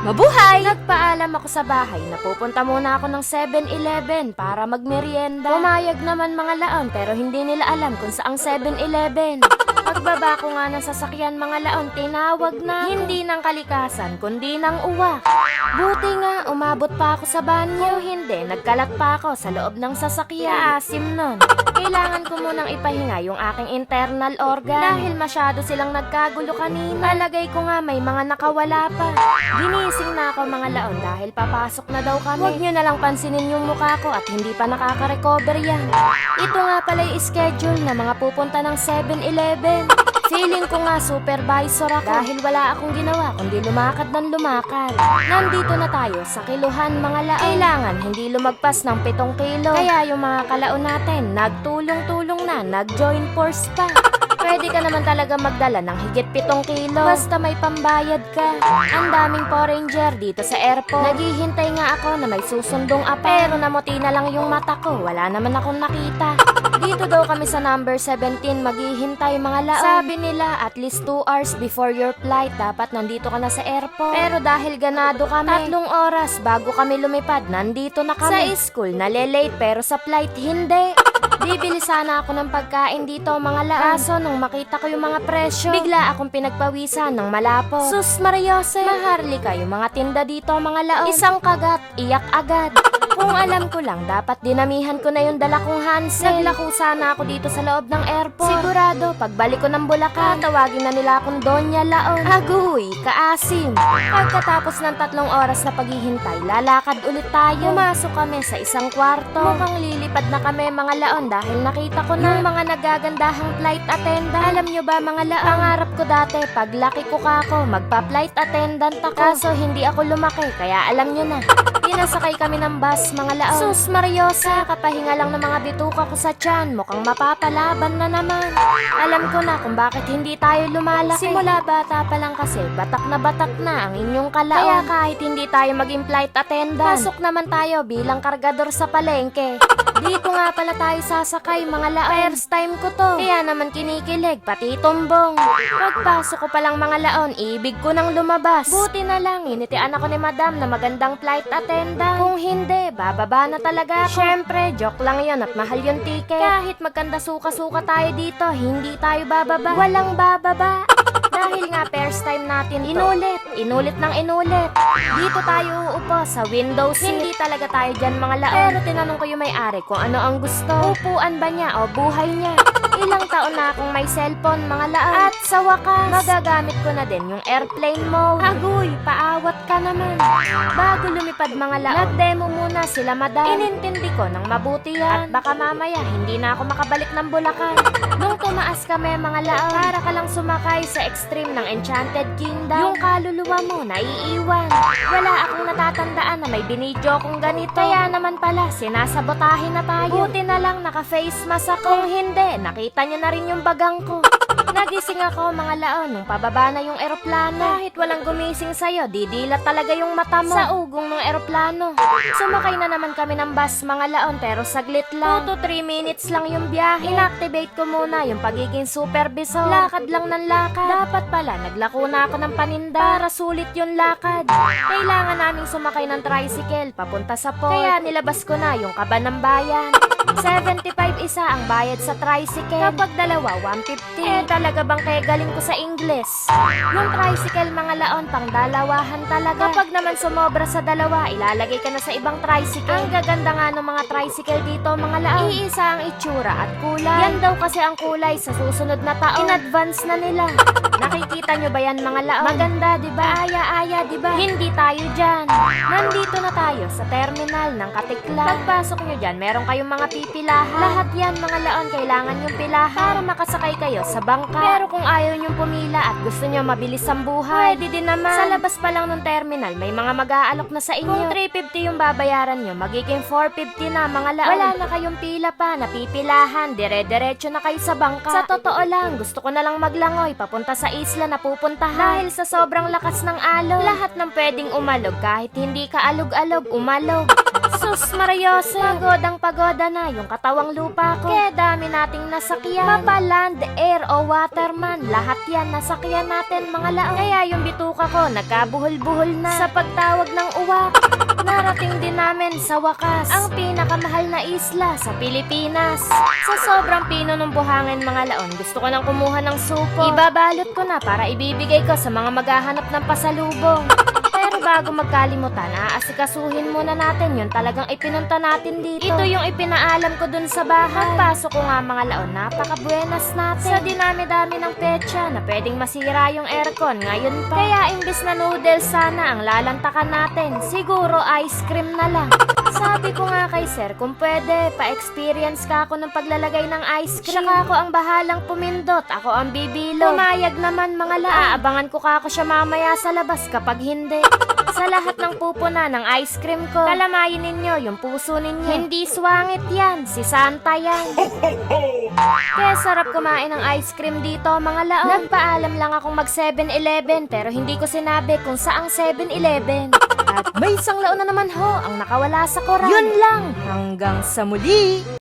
Mabuhay! Nagpaalam ako sa bahay na pupunta muna ako ng 7-Eleven para magmerienda. Pumayag naman mga laon pero hindi nila alam kung saang 7-Eleven. Pagbaba ko nga ng sasakyan mga laon, tinawag na hindi ng kalikasan kundi ng uwak. Buti nga umabot pa ako sa banyo, hindi nagkalat pa ako sa loob ng sasakyan. Asim nun. Kailangan ko munang ipahinga yung aking internal organ dahil masyado silang nagkagulo kanina. Palagay ko nga may mga nakawala pa. Ginising na ako mga laon dahil papasok na daw kami. Huwag nyo na lang pansinin yung mukha ko at hindi pa nakaka-recover yan. Ito nga pala yung schedule na mga pupunta ng 7-Eleven. Feeling ko nga supervisor ako dahil wala akong ginawa kundi lumakad ng lumakad. Nandito na tayo sa kiluhan mga laon. Kailangan hindi lumagpas ng 7 kilo. Kaya yung mga kalaon natin nagtulong-tulong na, nag-join force pa. Pwede ka naman talaga magdala ng higit 7 kilo basta may pambayad ka. Ang daming Power Ranger dito sa airport. Naghihintay nga ako na may susundong apa pero namuti na lang yung mata ko. Wala naman akong nakita. Dito daw kami sa number 17 maghihintay mga laon. Sabi nila at least 2 hours before your flight dapat nandito ka na sa airport. Pero dahil ganado kami, 3 oras bago kami lumipad nandito na kami. Sa school nalilate pero sa flight hindi. Bibili sana ako ng pagkain dito mga laon. Kaso nung makita ko yung mga presyo, bigla akong pinagpawisan ng malapot. Sus Mariose, maharlika yung mga tinda dito mga laon. Isang kagat, iyak agad. Kung alam ko lang, dapat dinamihan ko na yung dala kong Hansel. Naglako sana ako dito sa loob ng airport. Sigurado, pagbalik ko ng Bulacan, tawagin na nila akong Donya Laon. Aguy, kaasim. Pagkatapos ng 3 oras na paghihintay, lalakad ulit tayo. Pumasok kami sa isang kwarto. Mukhang lilipad na kami mga laon dahil nakita ko na yung mga nagagandahang flight attendant. Alam nyo ba mga laon, pangarap ko dati, paglaki ko kako, magpa-flight attendant ako. Kaso hindi ako lumaki, kaya alam nyo na. Pinasakay kami ng bus mga laon. Sus Mariosa, kapahinga lang ng mga bituka ko sa tiyan. Mukhang mapapalaban na naman. Alam ko na kung bakit hindi tayo lumalaki. Simula bata pa lang kasi, batak na ang inyong kalaon. Kaya kahit hindi tayo maging flight attendant, pasok naman tayo bilang kargador sa palengke. Dito nga pala tayo sasakay mga laon. First time ko to, kaya naman kinikilig, pati tumbong. Pagpasok ko palang mga laon, ibig ko nang lumabas. Buti na lang, initian ako ni madam na magandang flight attendant. Kung hindi, bababa na talaga ako. Syempre, joke lang yon at mahal yung ticket. Kahit magkanda suka-suka tayo dito, hindi tayo bababa. Walang bababa. Dahil nga first time natin to, inulit ng inulit. Dito tayo uupo sa window seat. Hindi talaga tayo dyan mga laon. Pero tinanong ko yung may-ari kung ano ang gusto. Upuan ba niya o buhay niya? Ilang taon na akong may cellphone mga laon. At sa wakas, magagamit ko na din yung airplane mode. Agoy, paawat ka naman. Bago lumipad mga laon, nag-demo muna sila madam. Inintindi ko ng mabuti yan. At baka mamaya hindi na ako makabalik ng Bulacan. Nung tumaas kami mga laon, para ka lang sumakay sa extreme ng Enchanted Kingdom. Yung kaluluwa mo naiiwan. Wala akong natatandaan na may binidyo kong ganito. Kaya naman pala, sinasabotahin na tayo. Buti na lang naka-face mask ako. Kung hindi, nakita nyo na rin yung bagang ko. Nagising ako mga laon nung pababa na yung eroplano. Kahit walang gumising sa'yo, didilat talaga yung mata mo sa ugong ng eroplano. Sumakay na naman kami ng bus mga laon pero saglit lang. 2 to 3 minutes lang yung biyahe. Inactivate ko muna yung pagiging supervisor. Lakad lang ng lakad. Dapat pala naglako na ako ng paninda para sulit yung lakad. Kailangan naming sumakay ng tricycle papunta sa port. Kaya nilabas ko na yung kaba ng bayan. 75 isa ang bayad sa tricycle. Kapag dalawa, 150. Talaga bang kaya galing ko sa Ingles? Yung tricycle mga laon, pang dalawahan talaga. Kapag naman sumobra sa dalawa, ilalagay ka na sa ibang tricycle. Ang gaganda nga ng mga tricycle dito mga laon. Iisa ang itsura at kulay. Yan daw kasi ang kulay sa susunod na taon. In advance na nila. Nakikita nyo ba yan mga laon? Maganda diba? Aya-aya diba? Hindi tayo dyan. Nandito na tayo sa terminal ng Katiklan. Pagpasok nyo dyan, meron kayong mga pipilahan. Lahat yan mga laon, kailangan yung pilahan para makasakay kayo sa bangka. Pero kung ayaw nyong pumila at gusto nyo mabilis ang buhay, pwede din naman. Sa labas pa lang ng terminal, may mga mag-aalok na sa inyo. Kung 350 yung babayaran nyo, magiging 450 na mga laon. Wala na kayong pila pa, napipilahan, dire-diretso na kayo sa bangka. Sa totoo lang, gusto ko na lang maglangoy papunta sa isla na pupuntahan. Dahil sa sobrang lakas ng alog, lahat ng pwedeng umalog kahit hindi ka alog-alog, umalog. Sus Mariose, pagoda na yung katawang lupa ko. Kaya dami nating nasakyan. Mapa land, air o waterman, lahat yan nasakyan natin mga laon. Kaya yung bituka ko nagkabuhol-buhol na sa pagtawag ng uwak. Narating din namin sa wakas ang pinakamahal na isla sa Pilipinas. Sa sobrang pino ng buhangin mga laon, gusto ko nang kumuha ng suko. Ibabalot ko na para ibibigay ko sa mga maghahanap ng pasalubong. Pero bago magkalimutan, aasikasuhin muna natin yung talagang ipinunta natin dito. Ito yung ipinaalam ko dun sa bahay. Pagpasok ko nga mga laon, napaka-buenas natin. Sa dinami-dami ng petsa na pwedeng masira yung aircon ngayon pa. Kaya imbis na noodles sana ang lalantakan natin, siguro ice cream na lang. Sabi ko nga kay sir, kung pwede, pa-experience ka ako ng paglalagay ng ice cream. Saka ako ang bahalang pumindot, ako ang bibilog. Pumayag naman mga laon. Aabangan ko ka ako siya mamaya sa labas kapag hindi. Sa lahat ng pupuna ng ice cream ko, kalamayin ninyo yung puso ninyo. Hindi swangit yan, si Santa yan. Kaya sarap kumain ng ice cream dito mga laon. Nagpaalam lang akong mag 7-Eleven pero hindi ko sinabi kung saang 7-Eleven. At may isang laon na naman ho ang nakawala sa koran. Yun lang, hanggang sa muli!